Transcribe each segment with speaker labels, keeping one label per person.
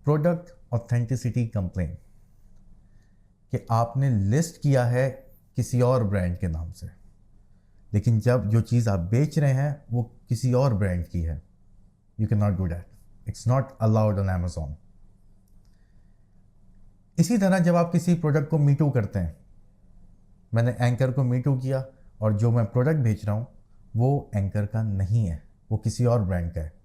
Speaker 1: Product authenticity complain, कि आपने list किया है किसी और ब्रांड के नाम से, लेकिन जब जो चीज़ आप बेच रहे हैं वो किसी और ब्रांड की है। You can not do that, it's not allowed on Amazon। इसी तरह जब आप किसी प्रोडक्ट को मीटू करते हैं, मैंने एंकर को मीटू किया और जो मैं प्रोडक्ट बेच रहा हूँ वो एंकर का नहीं है, वो किसी और ब्रांड का है।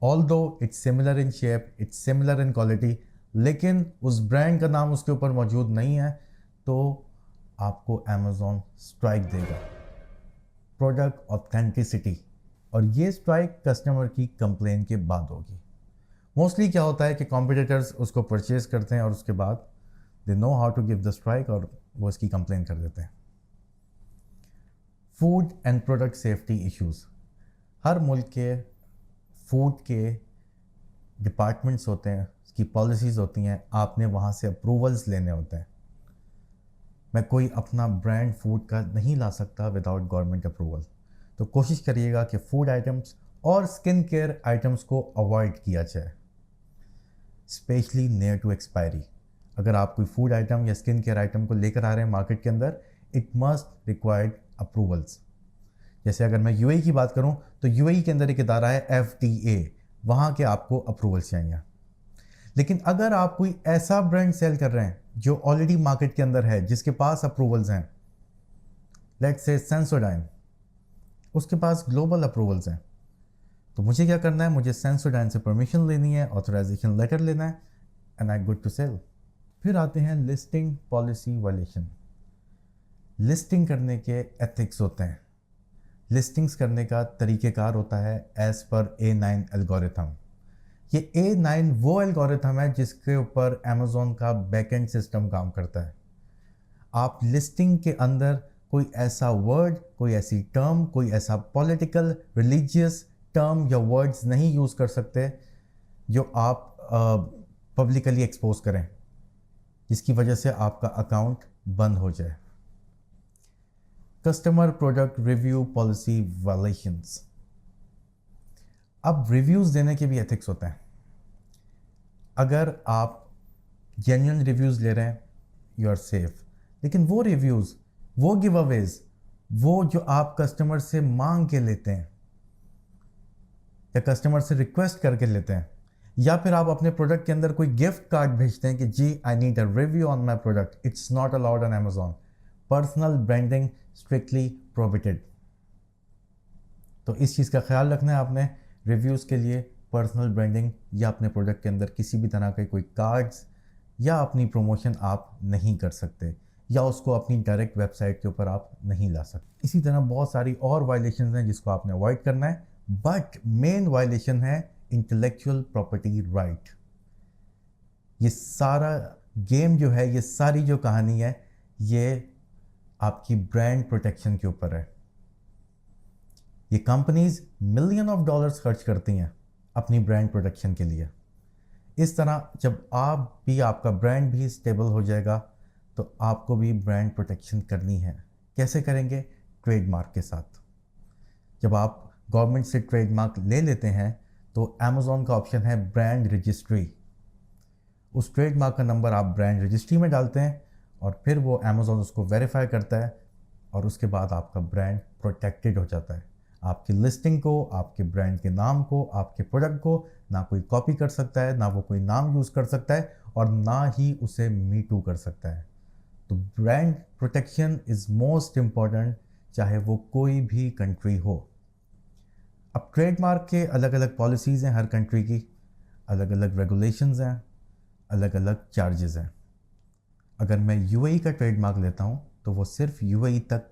Speaker 1: Although it's similar in shape, it's similar in quality, लेकिन उस ब्रांड का नाम उसके ऊपर मौजूद नहीं है, तो आपको Amazon स्ट्राइक देगा, प्रोडक्ट ऑथेंटिसिटी। और ये स्ट्राइक कस्टमर की कंप्लेन के बाद होगी। मोस्टली क्या होता है कि कॉम्पिटिटर्स उसको परचेज करते हैं और उसके बाद they know how to give the strike और वो इसकी कंप्लेन कर देते हैं। Food and product safety issues, हर मुल्क के फूड के डिपार्टमेंट्स होते हैं, उसकी पॉलिसीज़ होती हैं, आपने वहाँ से अप्रूवल्स लेने होते हैं। मैं कोई अपना ब्रांड फूड का नहीं ला सकता विदाउट गवर्नमेंट अप्रूवल। तो कोशिश करिएगा कि फूड आइटम्स और स्किन केयर आइटम्स को अवॉइड किया जाए, स्पेशली नियर टू एक्सपायरी। अगर आप कोई फूड आइटम या स्किन केयर आइटम को लेकर आ रहे हैं मार्केट के अंदर, इट मस्ट रिक्वायर्ड अप्रूवल्स। जैसे अगर मैं यूएई की बात करूं तो यूएई के अंदर एक इदारा है FDA, वहाँ के आपको अप्रूवल्स चाहिए। लेकिन अगर आप कोई ऐसा ब्रांड सेल कर रहे हैं जो ऑलरेडी मार्केट के अंदर है, जिसके पास अप्रूवल्स हैं, लेट्स से सेंसोडाइन, उसके पास ग्लोबल अप्रूवल्स हैं, तो मुझे क्या करना है, मुझे सेंसोडाइन से परमिशन लेनी है, ऑथराइजेशन लेटर लेना है, and I good to sell. फिर आते हैं लिस्टिंग पॉलिसी वायलेशन। लिस्टिंग करने के एथिक्स होते हैं, लिस्टिंग्स करने का तरीक़ेकार होता है एज़ पर A9 एल्गोरिथम। ये A9 वो एल्गोरिथम है जिसके ऊपर Amazon का बैकएंड सिस्टम काम करता है। आप लिस्टिंग के अंदर कोई ऐसा वर्ड, कोई ऐसी टर्म, कोई ऐसा पॉलिटिकल, रिलीजियस टर्म या वर्ड्स नहीं यूज़ कर सकते जो आप पब्लिकली एक्सपोज करें, जिसकी वजह से आपका अकाउंट बंद हो जाए। Customer product review policy violations. अब रिव्यूज़ देने के भी एथिक्स होते हैं। अगर आप जेन्युइन रिव्यूज़ ले रहे हैं, यू आर सेफ, लेकिन वो रिव्यूज़, वो गिव अवेज, वो जो आप कस्टमर से मांग के लेते हैं या कस्टमर से रिक्वेस्ट करके लेते हैं, या फिर आप अपने प्रोडक्ट के अंदर कोई गिफ्ट कार्ड भेजते हैं कि जी I need a review on my product, it's not allowed on Amazon। Personal branding strictly prohibited. तो इस चीज़ का ख्याल रखना है आपने। रिव्यूज़ के लिए पर्सनल ब्रांडिंग या अपने प्रोडक्ट के अंदर किसी भी तरह के कोई कार्ड्स या अपनी प्रमोशन आप नहीं कर सकते, या उसको अपनी डायरेक्ट वेबसाइट के ऊपर आप नहीं ला सकते। इसी तरह बहुत सारी और वायलेशन हैं जिसको आपने अवॉइड करना है, बट मेन वायलेशन है इंटेलेक्चुअल प्रॉपर्टी राइट। ये सारा गेम जो है, ये सारी जो कहानी है, ये आपकी ब्रांड प्रोटेक्शन के ऊपर है। ये कंपनीज मिलियन ऑफ डॉलर्स खर्च करती हैं अपनी ब्रांड प्रोटेक्शन के लिए। इस तरह जब आप भी, आपका ब्रांड भी स्टेबल हो जाएगा, तो आपको भी ब्रांड प्रोटेक्शन करनी है। कैसे करेंगे? ट्रेडमार्क के साथ। जब आप गवर्नमेंट से ट्रेडमार्क ले लेते हैं तो Amazon का ऑप्शन है ब्रांड रजिस्ट्री। उस ट्रेडमार्क का नंबर आप ब्रांड रजिस्ट्री में डालते हैं और फिर वो Amazon उसको वेरीफाई करता है और उसके बाद आपका ब्रांड प्रोटेक्टेड हो जाता है। आपकी लिस्टिंग को, आपके ब्रांड के नाम को, आपके प्रोडक्ट को ना कोई कॉपी कर सकता है, ना वो कोई नाम यूज़ कर सकता है, और ना ही उसे मी टू कर सकता है। तो brand protection is most important, चाहे वो कोई भी कंट्री हो। अब ट्रेडमार्क के अलग अलग पॉलिसीज़ हैं, हर कंट्री की अलग अलग रेगुलेशंस हैं, अलग अलग चार्जेस हैं। अगर मैं यूएई का ट्रेडमार्क लेता हूँ तो वो सिर्फ यूएई तक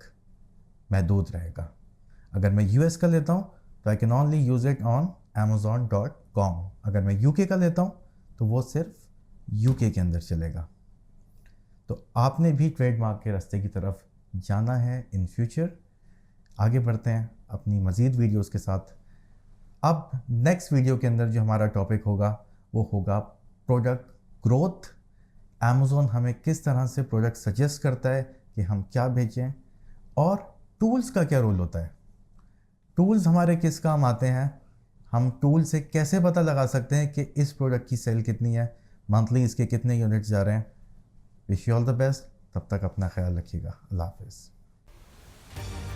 Speaker 1: महदूद रहेगा। अगर मैं यूएस का लेता हूँ तो I can only use it on Amazon.com। अगर मैं यूके का लेता हूँ तो वो सिर्फ यूके के अंदर चलेगा। तो आपने भी ट्रेडमार्क के रास्ते की तरफ जाना है इन फ्यूचर। आगे बढ़ते हैं अपनी मज़ीद वीडियोस के साथ। अब नेक्स्ट वीडियो के अंदर जो हमारा टॉपिक होगा वो होगा प्रोडक्ट ग्रोथ। Amazon हमें किस तरह से प्रोडक्ट सजेस्ट करता है कि हम क्या बेचें, और टूल्स का क्या रोल होता है। टूल्स हमारे किस काम आते हैं? हम टूल से कैसे पता लगा सकते हैं कि इस प्रोडक्ट की सेल कितनी है, मंथली इसके कितने यूनिट्स जा रहे हैं। Wish you all the best, तब तक अपना ख्याल रखिएगा। अल्लाह हाफिज़।